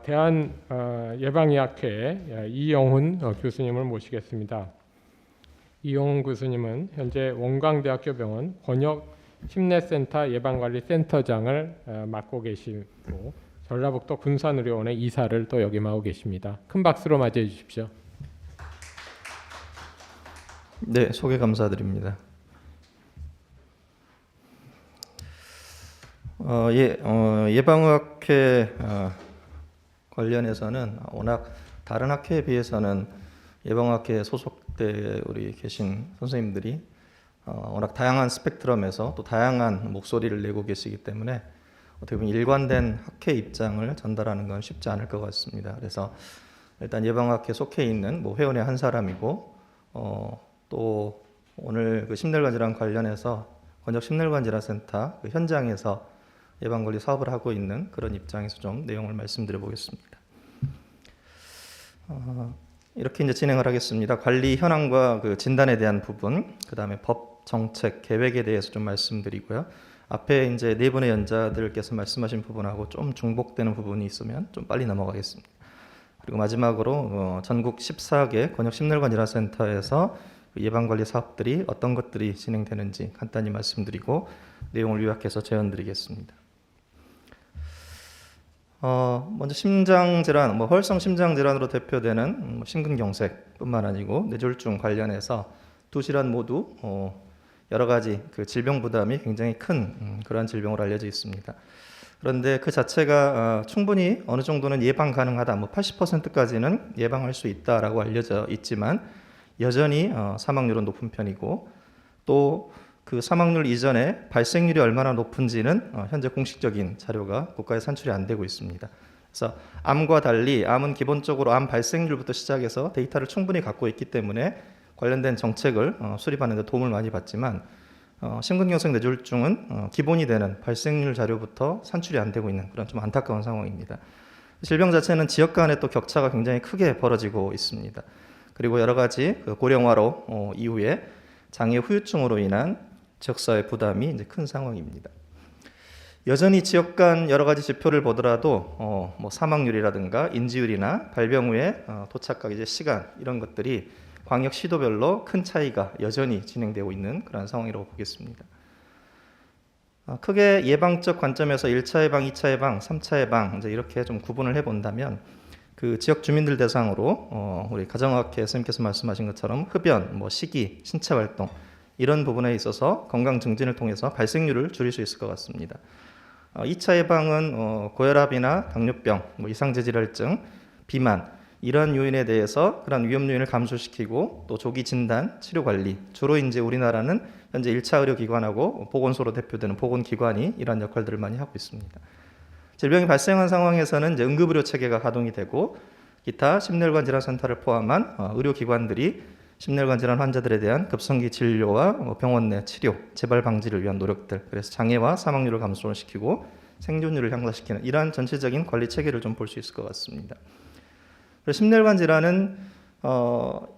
대한 예방의학회 이영훈 교수님을 모시겠습니다. 이영훈 교수님은 현재 원광대학교 병원 권역 심내센터 예방관리센터장을 맡고 계시고 전라북도 군산의료원의 이사를 또 역임하고 계십니다. 큰 박수로 맞이해 주십시오. 네, 소개 감사드립니다. 예방의학회 관련해서는 워낙 다른 학회에 비해서는 예방의학회에 소속돼 우리 계신 선생님들이 워낙 다양한 스펙트럼에서 또 다양한 목소리를 내고 계시기 때문에 어떻게 보면 일관된 학회 입장을 전달하는 건 쉽지 않을 것 같습니다. 그래서 일단 예방의학회 속해 있는 회원의 한 사람이고 또 오늘 그 심혈관 질환 관련해서 권역 심혈관 질환센터 그 현장에서 예방관리 사업을 하고 있는 그런 입장에서 좀 내용을 말씀드려 보겠습니다. 이렇게 이제 진행을 하겠습니다. 관리 현황과 그 진단에 대한 부분, 그 다음에 법, 정책, 계획에 대해서 좀 말씀드리고요. 앞에 이제 네 분의 연자들께서 말씀하신 부분하고 좀 중복되는 부분이 있으면 좀 빨리 넘어가겠습니다. 그리고 마지막으로 전국 14개 권역 심혈관 질환센터에서 예방관리 사업들이 어떤 것들이 진행되는지 간단히 말씀드리고 내용을 요약해서 제언드리겠습니다. 먼저 심장질환, 허혈성 심장질환으로 대표되는 심근경색뿐만 아니고 뇌졸중 관련해서 두 질환 모두 여러 가지 그 질병 부담이 굉장히 큰 그러한 질병으로 알려져 있습니다. 그런데 그 자체가 충분히 어느 정도는 예방 가능하다, 80%까지는 예방할 수 있다라고 알려져 있지만 여전히 사망률은 높은 편이고 또 그 사망률 이전에 발생률이 얼마나 높은지는 현재 공식적인 자료가 국가에 산출이 안 되고 있습니다. 그래서 암과 달리 암은 기본적으로 암 발생률부터 시작해서 데이터를 충분히 갖고 있기 때문에 관련된 정책을 수립하는 데 도움을 많이 받지만 심근경색 뇌졸중은 기본이 되는 발생률 자료부터 산출이 안 되고 있는 그런 좀 안타까운 상황입니다. 질병 자체는 지역 간에 또 격차가 굉장히 크게 벌어지고 있습니다. 그리고 여러 가지 그 고령화로 이후에 장애 후유증으로 인한 지역사회 부담이 이제 큰 상황입니다. 여전히 지역 간 여러 가지 지표를 보더라도 사망률이라든가 인지율이나 발병 후에 도착하기 이제 시간 이런 것들이 광역 시도별로 큰 차이가 여전히 진행되고 있는 그런 상황이라고 보겠습니다. 크게 예방적 관점에서 1차 예방, 2차 예방, 3차 예방 이제 이렇게 좀 구분을 해본다면 그 지역 주민들 대상으로 우리 가정의학회 선생님께서 말씀하신 것처럼 흡연, 식이, 신체 활동 이런 부분에 있어서 건강 증진을 통해서 발생률을 줄일 수 있을 것 같습니다. 2차 예방은 고혈압이나 당뇨병, 이상제질혈증, 비만 이런 요인에 대해서 그런 위험 요인을 감소시키고 또 조기 진단, 치료 관리 주로 이제 우리나라는 현재 1차 의료기관하고 보건소로 대표되는 보건기관이 이런 역할들을 많이 하고 있습니다. 질병이 발생한 상황에서는 이제 응급의료 체계가 가동이 되고 기타 심혈관 질환센터를 포함한 의료기관들이 심혈관 질환 환자들에 대한 급성기 진료와 병원 내 치료, 재발 방지를 위한 노력들, 그래서 장애와 사망률을 감소를 시키고 생존율을 향상시키는 이러한 전체적인 관리 체계를 좀 볼 수 있을 것 같습니다. 심혈관 질환은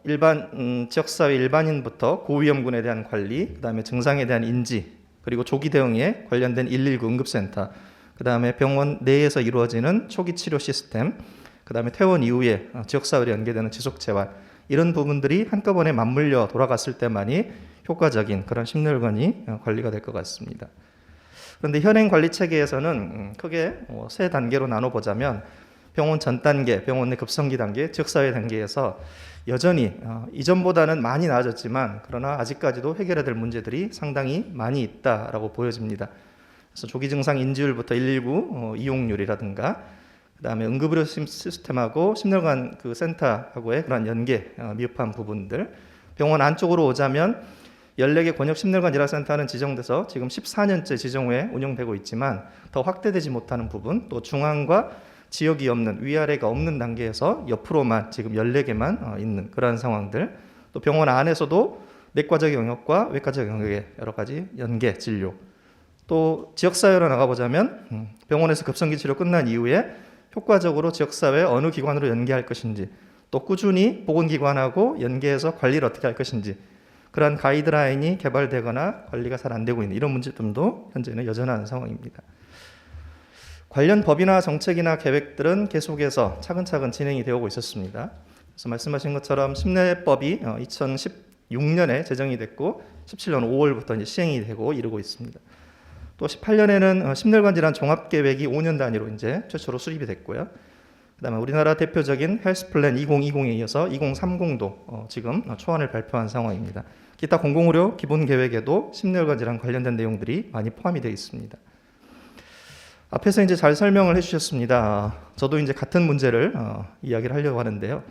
일반 지역사회 일반인부터 고위험군에 대한 관리, 그다음에 증상에 대한 인지, 그리고 조기 대응에 관련된 119 응급센터, 그다음에 병원 내에서 이루어지는 초기 치료 시스템, 그다음에 퇴원 이후에 지역사회로 연계되는 지속재활 이런 부분들이 한꺼번에 맞물려 돌아갔을 때만이 효과적인 그런 심혈관이 관리가 될 것 같습니다. 그런데 현행 관리 체계에서는 크게 세 단계로 나눠보자면 병원 전 단계, 병원 내 급성기 단계, 지역사회 단계에서 여전히 이전보다는 많이 나아졌지만 그러나 아직까지도 해결해야 될 문제들이 상당히 많이 있다라고 보여집니다. 그래서 조기 증상 인지율부터 119 이용률이라든가 그다음에 응급의료 시스템하고 심혈관 그 센터하고의 그런 연계 미흡한 부분들, 병원 안쪽으로 오자면 14개 권역 심혈관 질환센터는 지정돼서 지금 14년째 지정 후에 운영되고 있지만 더 확대되지 못하는 부분, 또 중앙과 지역이 없는 위아래가 없는 단계에서 옆으로만 지금 14개만 있는 그러한 상황들, 또 병원 안에서도 내과적 영역과 외과적 영역의 여러 가지 연계 진료, 또 지역사회로 나가보자면 병원에서 급성기 치료 끝난 이후에 효과적으로 지역사회 어느 기관으로 연계할 것인지, 또 꾸준히 보건기관하고 연계해서 관리를 어떻게 할 것인지 그러한 가이드라인이 개발되거나 관리가 잘 안 되고 있는 이런 문제점도 현재는 여전한 상황입니다. 관련 법이나 정책이나 계획들은 계속해서 차근차근 진행이 되고 있었습니다. 그래서 말씀하신 것처럼 심내법이 2016년에 제정이 됐고 17년 5월부터 이제 시행이 되고 이르고 있습니다. 또 18년에는 심혈관 질환 종합 계획이 5년 단위로 이제 최초로 수립이 됐고요. 그다음에 우리나라 대표적인 헬스 플랜 2020에 이어서 2030도 지금 초안을 발표한 상황입니다. 기타 공공의료 기본 계획에도 심혈관 질환 관련된 내용들이 많이 포함이 되어 있습니다. 앞에서 이제 잘 설명을 해주셨습니다. 저도 이제 같은 문제를 이야기를 하려고 하는데요.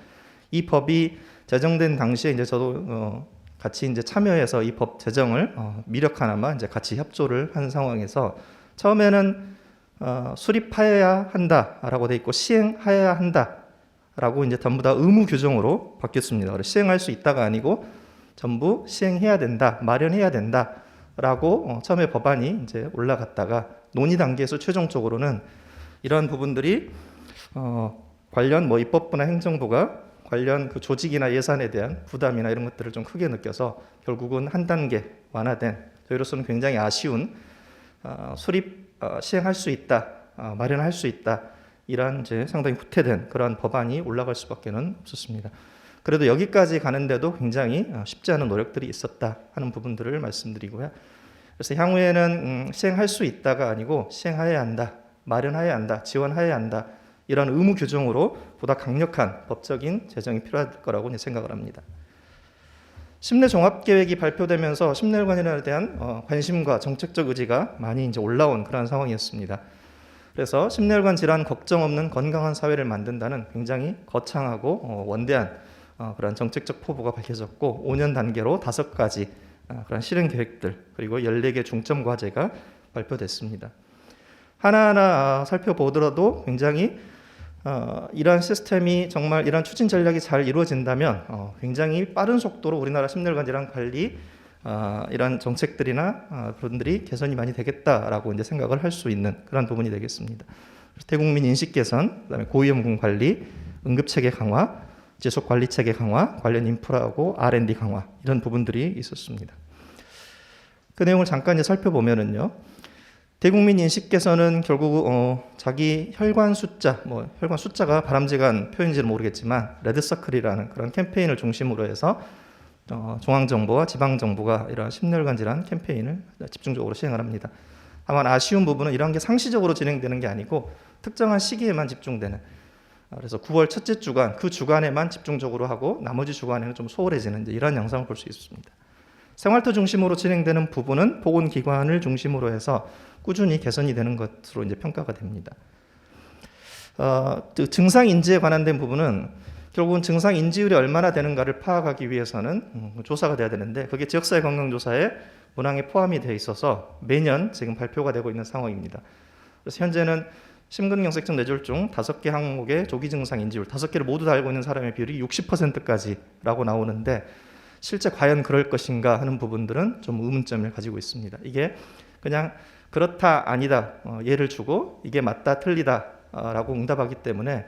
이 법이 제정된 당시에 이제 저도 같이 이제 참여해서 이 법 제정을 미력 하나마 이제 같이 협조를 한 상황에서 처음에는 수립하여야 한다라고 돼 있고 시행하여야 한다라고 이제 전부 다 의무 규정으로 바뀌었습니다. 그래서 시행할 수 있다가 아니고 전부 시행해야 된다, 마련해야 된다라고 처음에 법안이 이제 올라갔다가 논의 단계에서 최종적으로는 이러한 부분들이 관련 입법부나 행정부가 관련 그 조직이나 예산에 대한 부담이나 이런 것들을 좀 크게 느껴서 결국은 한 단계 완화된 저희로서는 굉장히 아쉬운 시행할 수 있다, 마련할 수 있다 이러한 이제 상당히 후퇴된 그러한 법안이 올라갈 수밖에는 없었습니다. 그래도 여기까지 가는데도 굉장히 쉽지 않은 노력들이 있었다 하는 부분들을 말씀드리고요. 그래서 향후에는 시행할 수 있다가 아니고 시행해야 한다, 마련해야 한다, 지원해야 한다 이런 의무 규정으로 보다 강력한 법적인 제정이 필요할 거라고 생각을 합니다. 심내 종합 계획이 발표되면서 심혈관에 대한 관심과 정책적 의지가 많이 이제 올라온 그런 상황이었습니다. 그래서 심혈관 질환 걱정 없는 건강한 사회를 만든다는 굉장히 거창하고 원대한 그런 정책적 포부가 밝혀졌고 5년 단계로 5가지 그런 실행 계획들 그리고 14개 중점 과제가 발표됐습니다. 하나하나 살펴보더라도 굉장히 이러한 시스템이 정말 이러한 추진 전략이 잘 이루어진다면 굉장히 빠른 속도로 우리나라 심혈관 질환 관리 이러한 정책들이나 부분들이 개선이 많이 되겠다라고 이제 생각을 할 수 있는 그런 부분이 되겠습니다. 대국민 인식 개선, 그다음에 고위험군 관리, 응급 체계 강화, 지속 관리 체계 강화, 관련 인프라하고 R&D 강화 이런 부분들이 있었습니다. 그 내용을 잠깐 이제 살펴보면은요. 대국민 인식 개선은 결국 자기 혈관 숫자, 혈관 숫자가 바람직한 표현인지는 모르겠지만 레드서클이라는 그런 캠페인을 중심으로 해서 중앙정부와 지방정부가 이러한 심혈관 질환 캠페인을 집중적으로 시행을 합니다. 다만 아쉬운 부분은 이런 게 상시적으로 진행되는 게 아니고 특정한 시기에만 집중되는 그래서 9월 첫째 주간 그 주간에만 집중적으로 하고 나머지 주간에는 좀 소홀해지는 이제 이런 양상을 볼 수 있습니다. 생활터 중심으로 진행되는 부분은 보건기관을 중심으로 해서 꾸준히 개선이 되는 것으로 이제 평가가 됩니다. 증상 인지에 관한된 부분은 결국은 증상 인지율이 얼마나 되는가를 파악하기 위해서는 조사가 돼야 되는데 그게 지역사회 건강조사에 문항에 포함이 되어 있어서 매년 지금 발표가 되고 있는 상황입니다. 그래서 현재는 심근경색증 뇌졸중 5개 항목의 조기 증상 인지율 5개를 모두 다 알고 있는 사람의 비율이 60%까지라고 나오는데 실제 과연 그럴 것인가 하는 부분들은 좀 의문점을 가지고 있습니다. 이게 그냥 그렇다 아니다 예를 주고 이게 맞다 틀리다 라고 응답하기 때문에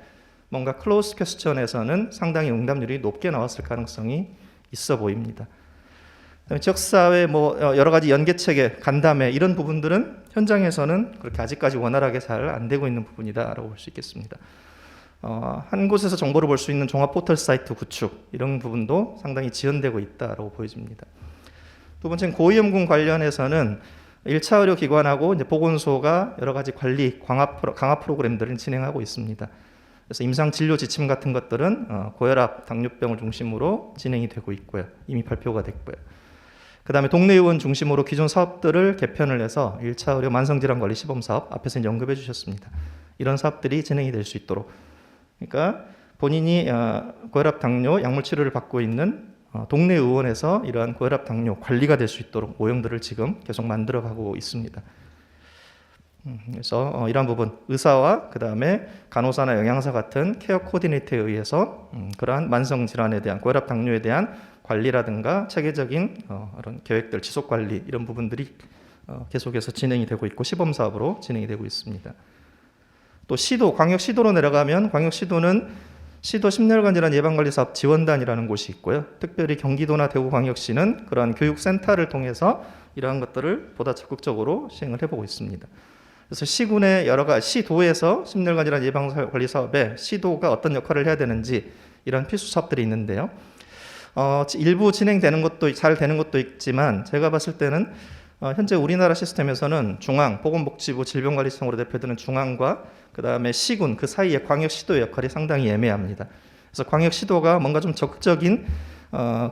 뭔가 클로즈 퀘스천에서는 상당히 응답률이 높게 나왔을 가능성이 있어 보입니다. 지역사회 여러 가지 연계체계, 간담회 이런 부분들은 현장에서는 그렇게 아직까지 원활하게 잘 안 되고 있는 부분이다라고 볼 수 있겠습니다. 한 곳에서 정보를 볼 수 있는 종합 포털 사이트 구축 이런 부분도 상당히 지연되고 있다라고 보여집니다. 두 번째는 고위험군 관련해서는 1차 의료기관하고 이제 보건소가 여러 가지 관리 강화 프로그램들을 진행하고 있습니다. 그래서 임상 진료 지침 같은 것들은 고혈압, 당뇨병을 중심으로 진행이 되고 있고요. 이미 발표가 됐고요. 그 다음에 동네 의원 중심으로 기존 사업들을 개편을 해서 1차 의료 만성질환관리 시범사업 앞에서 언급해 주셨습니다. 이런 사업들이 진행이 될 수 있도록 그러니까 본인이 고혈압, 당뇨, 약물 치료를 받고 있는 동네 의원에서 이러한 고혈압, 당뇨 관리가 될 수 있도록 모형들을 지금 계속 만들어가고 있습니다. 그래서 이러한 부분 의사와 그 다음에 간호사나 영양사 같은 케어 코디네이터에 의해서 그러한 만성 질환에 대한 고혈압, 당뇨에 대한 관리라든가 체계적인 이런 계획들, 지속 관리 이런 부분들이 계속해서 진행이 되고 있고 시범 사업으로 진행이 되고 있습니다. 또 시도, 광역 시도로 내려가면 광역 시도는 시도 심혈관 질환 예방관리 사업 지원단이라는 곳이 있고요. 특별히 경기도나 대구광역시는 그러한 교육센터를 통해서 이러한 것들을 보다 적극적으로 시행을 해보고 있습니다. 그래서 시군의 여러 가지 시도에서 심혈관 질환 예방 관리 사업에 시도가 어떤 역할을 해야 되는지 이런 필수 사업들이 있는데요. 일부 진행되는 것도 잘 되는 것도 있지만 제가 봤을 때는 현재 우리나라 시스템에서는 중앙 보건복지부 질병관리청으로 대표되는 중앙과 그 다음에 시군 그 사이에 광역시도의 역할이 상당히 애매합니다. 그래서 광역시도가 뭔가 좀 적극적인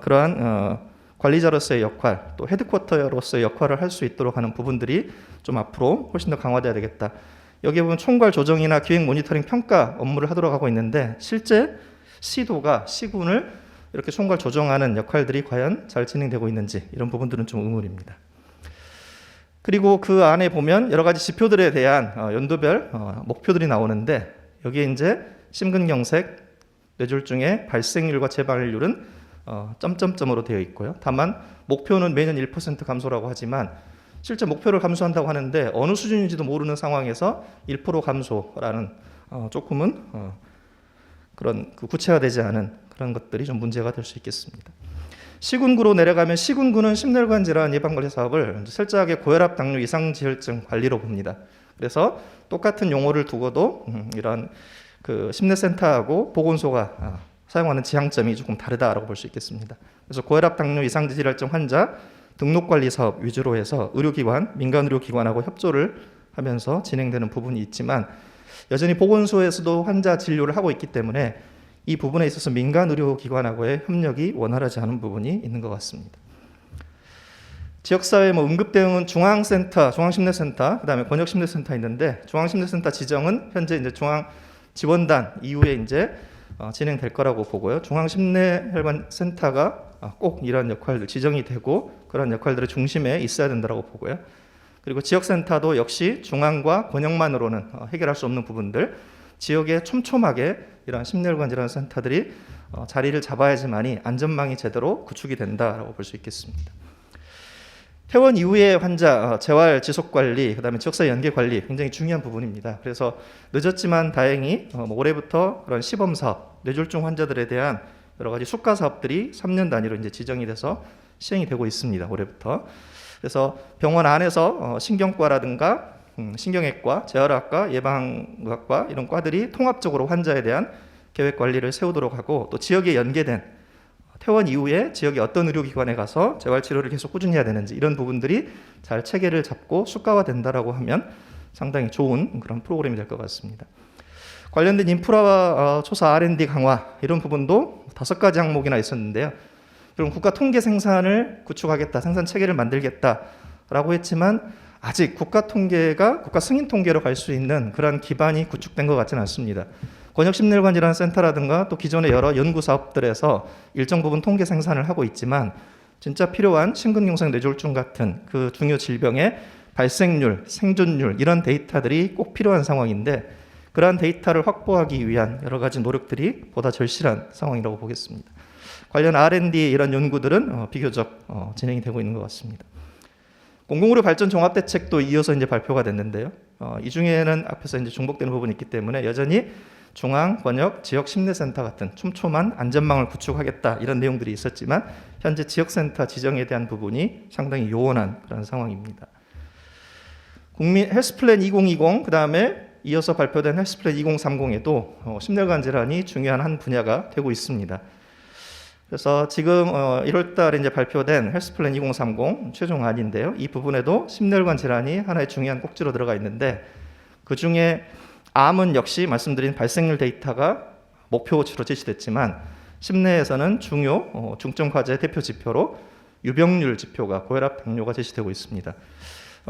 그러한 관리자로서의 역할, 또 헤드쿼터로서의 역할을 할 수 있도록 하는 부분들이 좀 앞으로 훨씬 더 강화돼야 되겠다. 여기에 보면 총괄 조정이나 기획 모니터링 평가 업무를 하도록 하고 있는데 실제 시도가 시군을 이렇게 총괄 조정하는 역할들이 과연 잘 진행되고 있는지 이런 부분들은 좀 의문입니다. 그리고 그 안에 보면 여러 가지 지표들에 대한 연도별 목표들이 나오는데 여기에 이제 심근경색, 뇌졸중의 발생률과 재발률은 점점점으로 되어 있고요. 다만 목표는 매년 1% 감소라고 하지만 실제 목표를 감소한다고 하는데 어느 수준인지도 모르는 상황에서 1% 감소라는 조금은 그런 구체화되지 않은 그런 것들이 좀 문제가 될 수 있겠습니다. 시군구로 내려가면 시군구는 심혈관 질환 예방관리 사업을 철저하게 고혈압, 당뇨, 이상지혈증 관리로 봅니다. 그래서 똑같은 용어를 두고도 이런 그 심내센터하고 보건소가 사용하는 지향점이 조금 다르다라고 볼 수 있겠습니다. 그래서 고혈압, 당뇨, 이상지질환증 환자 등록관리 사업 위주로 해서 의료기관, 민간의료기관하고 협조를 하면서 진행되는 부분이 있지만 여전히 보건소에서도 환자 진료를 하고 있기 때문에 이 부분에 있어서 민간의료기관하고의 협력이 원활하지 않은 부분이 있는 것 같습니다. 지역사회 응급대응은 중앙센터, 중앙심내센터, 그다음에 권역심내센터 있는데 중앙심내센터 지정은 현재 이제 중앙지원단 이후에 이제 진행될 거라고 보고요. 중앙심내혈관센터가 꼭 이런 역할들 지정이 되고 그런 역할들의 중심에 있어야 된다고 보고요. 그리고 지역센터도 역시 중앙과 권역만으로는 해결할 수 없는 부분들, 지역에 촘촘하게 이러한 심혈관 질환 센터들이 자리를 잡아야지만이 안전망이 제대로 구축이 된다라고 볼 수 있겠습니다. 퇴원 이후의 환자 재활 지속 관리, 그다음에 지역사회 연계 관리 굉장히 중요한 부분입니다. 그래서 늦었지만 다행히 올해부터 그런 시범 사업, 뇌졸중 환자들에 대한 여러 가지 수가 사업들이 3년 단위로 이제 지정이 돼서 시행이 되고 있습니다. 올해부터. 그래서 병원 안에서 신경과라든가 신경외과, 재활학과, 예방의학과 이런 과들이 통합적으로 환자에 대한 계획 관리를 세우도록 하고 또 지역에 연계된 퇴원 이후에 지역의 어떤 의료기관에 가서 재활치료를 계속 꾸준히 해야 되는지 이런 부분들이 잘 체계를 잡고 수가화된다라고 하면 상당히 좋은 그런 프로그램이 될 것 같습니다. 관련된 인프라와 초사 R&D 강화 이런 부분도 5가지 항목이나 있었는데요. 그럼 국가 통계 생산을 구축하겠다, 생산 체계를 만들겠다라고 했지만 아직 국가 통계가 국가 승인 통계로 갈 수 있는 그런 기반이 구축된 것 같지는 않습니다. 권역심혈관 질환 센터라든가 또 기존의 여러 연구 사업들에서 일정 부분 통계 생산을 하고 있지만 진짜 필요한 심근경색 뇌졸중 같은 그 중요 질병의 발생률, 생존율 이런 데이터들이 꼭 필요한 상황인데 그러한 데이터를 확보하기 위한 여러 가지 노력들이 보다 절실한 상황이라고 보겠습니다. 관련 R&D 이런 연구들은 비교적 진행이 되고 있는 것 같습니다. 공공의료 발전 종합대책도 이어서 이제 발표가 됐는데요. 이 중에는 앞에서 이제 중복되는 부분이 있기 때문에 여전히 중앙, 권역, 지역 심내센터 같은 촘촘한 안전망을 구축하겠다 이런 내용들이 있었지만 현재 지역센터 지정에 대한 부분이 상당히 요원한 그런 상황입니다. 국민 헬스플랜 2020 그다음에 이어서 발표된 헬스플랜 2030에도 심혈관 질환이 중요한 한 분야가 되고 있습니다. 그래서 지금 1월 달에 이제 발표된 헬스플랜 2030 최종안인데요. 이 부분에도 심혈관 질환이 하나의 중요한 꼭지로 들어가 있는데 그 중에 암은 역시 말씀드린 발생률 데이터가 목표치로 제시됐지만 심내에서는 중점 과제 대표 지표로 유병률 지표가 고혈압, 당뇨가 제시되고 있습니다.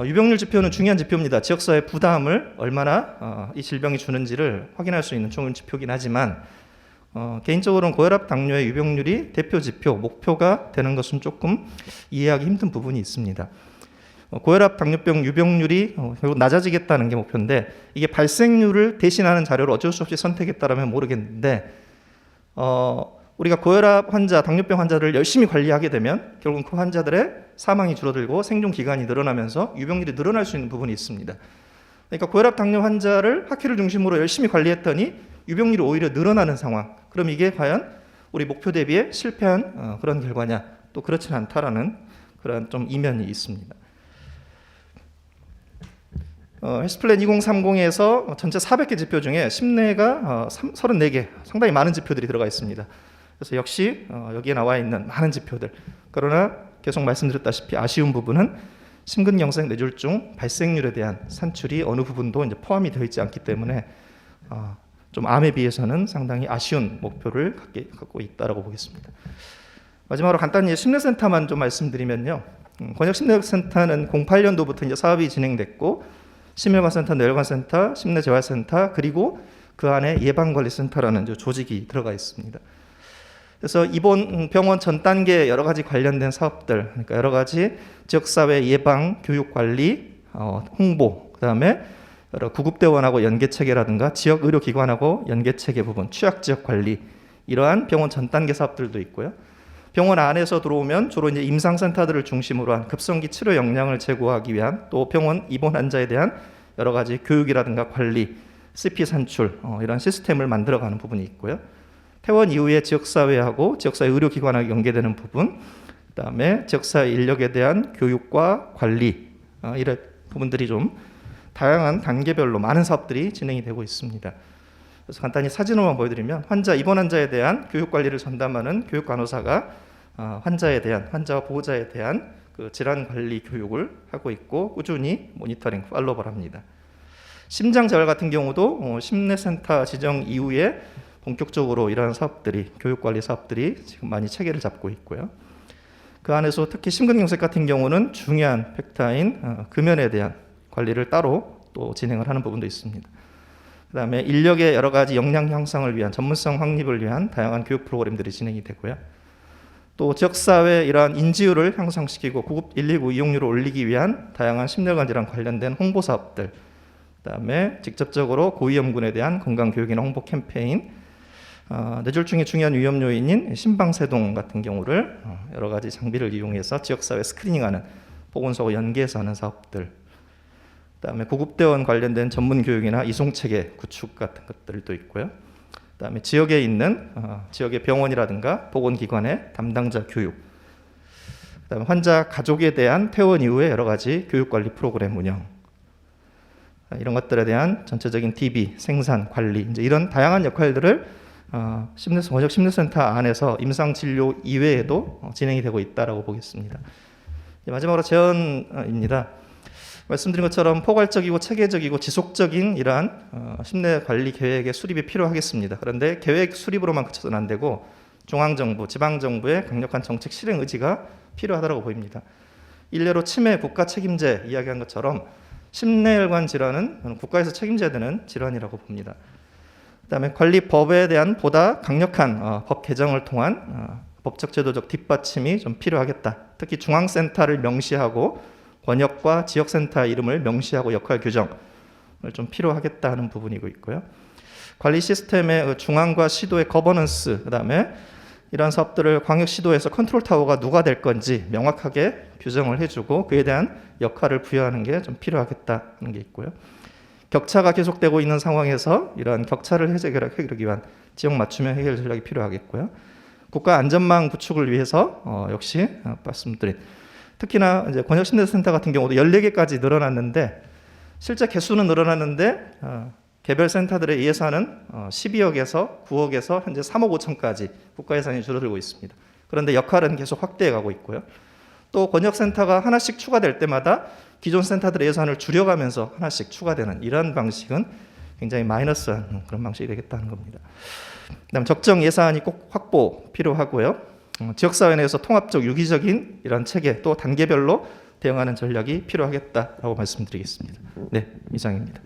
유병률 지표는 중요한 지표입니다. 지역사회 부담을 얼마나 이 질병이 주는지를 확인할 수 있는 좋은 지표긴 하지만 개인적으로는 고혈압, 당뇨의 유병률이 대표 지표, 목표가 되는 것은 조금 이해하기 힘든 부분이 있습니다. 고혈압, 당뇨병 유병률이 결국 낮아지겠다는 게 목표인데 이게 발생률을 대신하는 자료를 어쩔 수 없이 선택했다라면 모르겠는데 우리가 고혈압 환자, 당뇨병 환자를 열심히 관리하게 되면 결국 그 환자들의 사망이 줄어들고 생존 기간이 늘어나면서 유병률이 늘어날 수 있는 부분이 있습니다. 그러니까 고혈압, 당뇨 환자를 학회를 중심으로 열심히 관리했더니 유병률이 오히려 늘어나는 상황. 그럼 이게 과연 우리 목표 대비에 실패한 그런 결과냐? 또 그렇지는 않다라는 그런 좀 이면이 있습니다. 헬스플랜 2030에서 전체 400개 지표 중에 심내가 34개, 상당히 많은 지표들이 들어가 있습니다. 그래서 역시 여기에 나와 있는 많은 지표들, 그러나 계속 말씀드렸다시피 아쉬운 부분은 심근경색 뇌졸중 발생률에 대한 산출이 어느 부분도 이제 포함이 되어 있지 않기 때문에 좀 암에 비해서는 상당히 아쉬운 목표를 갖고 있다라고 보겠습니다. 마지막으로 간단히 심내센터만 좀 말씀드리면요. 권역심내센터는 08년도부터 이제 사업이 진행됐고, 심혈관센터, 뇌혈관센터, 심내재활센터, 그리고 그 안에 예방관리센터라는 조직이 들어가 있습니다. 그래서 이번 병원 전 단계 여러 가지 관련된 사업들, 그러니까 여러 가지 지역사회 예방, 교육관리, 홍보, 그다음에 여러 구급대원하고 연계체계라든가 지역 의료기관하고 연계체계 부분, 취약지역 관리, 이러한 병원 전 단계 사업들도 있고요. 병원 안에서 들어오면 주로 이제 임상센터들을 중심으로 한 급성기 치료 역량을 제고하기 위한, 또 병원 입원 환자에 대한 여러 가지 교육이라든가 관리, CP 산출, 이런 시스템을 만들어가는 부분이 있고요. 퇴원 이후에 지역사회하고 지역사회 의료기관하고 연계되는 부분, 그다음에 지역사회 인력에 대한 교육과 관리, 이런 부분들이 좀 다양한 단계별로 많은 사업들이 진행이 되고 있습니다. 그래서 간단히 사진으로만 보여드리면, 입원 환자에 대한 교육 관리를 전담하는 교육 간호사가 환자와 보호자에 대한 그 질환 관리 교육을 하고 있고 꾸준히 모니터링, 팔로우를 합니다. 심장 재활 같은 경우도 심내센터 지정 이후에 본격적으로 이러한 사업들이, 교육 관리 사업들이 지금 많이 체계를 잡고 있고요. 그 안에서 특히 심근경색 같은 경우는 중요한 팩터인 금연에 대한 관리를 따로 또 진행을 하는 부분도 있습니다. 그다음에 인력의 여러 가지 역량 향상을 위한, 전문성 확립을 위한 다양한 교육 프로그램들이 진행이 되고요. 또 지역사회 이러한 인지율을 향상시키고 구급 119 이용률을 올리기 위한 다양한 심혈관 질환 관련된 홍보 사업들, 그다음에 직접적으로 고위험군에 대한 건강교육이나 홍보 캠페인, 뇌졸중의 중요한 위험 요인인 심방세동 같은 경우를 여러 가지 장비를 이용해서 지역사회 스크리닝하는, 보건소와 연계해서 하는 사업들, 그다음에 구급대원 관련된 전문 교육이나 이송체계 구축 같은 것들도 있고요. 그다음에 지역에 있는 지역의 병원이라든가 보건기관의 담당자 교육, 그다음에 환자 가족에 대한 퇴원 이후에 여러 가지 교육관리 프로그램 운영, 이런 것들에 대한 전체적인 DB, 생산, 관리, 이제 이런 다양한 역할들을 권역 심리센터 안에서 임상진료 이외에도 진행이 되고 있다라고 보겠습니다. 마지막으로 제언입니다. 말씀드린 것처럼 포괄적이고 체계적이고 지속적인 이러한 심내 관리 계획의 수립이 필요하겠습니다. 그런데 계획 수립으로만 그쳐서는 안 되고 중앙정부, 지방정부의 강력한 정책 실행 의지가 필요하다고 보입니다. 일례로 치매 국가 책임제 이야기한 것처럼 심내혈관 질환은 국가에서 책임져야 되는 질환이라고 봅니다. 그다음에 관리법에 대한 보다 강력한 법 개정을 통한 법적 제도적 뒷받침이 좀 필요하겠다. 특히 중앙센터를 명시하고 권역과 지역센터 이름을 명시하고 역할 규정을 좀 필요하겠다 하는 부분이고 있고요. 관리 시스템의 중앙과 시도의 거버넌스, 그다음에 이러한 사업들을 광역시도에서 컨트롤 타워가 누가 될 건지 명확하게 규정을 해주고 그에 대한 역할을 부여하는 게 좀 필요하겠다는 게 있고요. 격차가 계속되고 있는 상황에서 이러한 격차를 해결하기 위한 지역 맞춤형 해결 전략이 필요하겠고요. 국가 안전망 구축을 위해서 역시 말씀드린, 특히나 이제 권역심내센터 같은 경우도 14개까지 늘어났는데 실제 개수는 늘어났는데 개별 센터들의 예산은 12억에서 9억에서 현재 3억 5천까지 국가 예산이 줄어들고 있습니다. 그런데 역할은 계속 확대해 가고 있고요. 또 권역센터가 하나씩 추가될 때마다 기존 센터들의 예산을 줄여가면서 하나씩 추가되는 이러한 방식은 굉장히 마이너스한 그런 방식이 되겠다는 겁니다. 그다음 적정 예산이 꼭 확보 필요하고요. 지역사회 내에서 통합적 유기적인 이런 체계 또 단계별로 대응하는 전략이 필요하겠다라고 말씀드리겠습니다. 네, 이상입니다.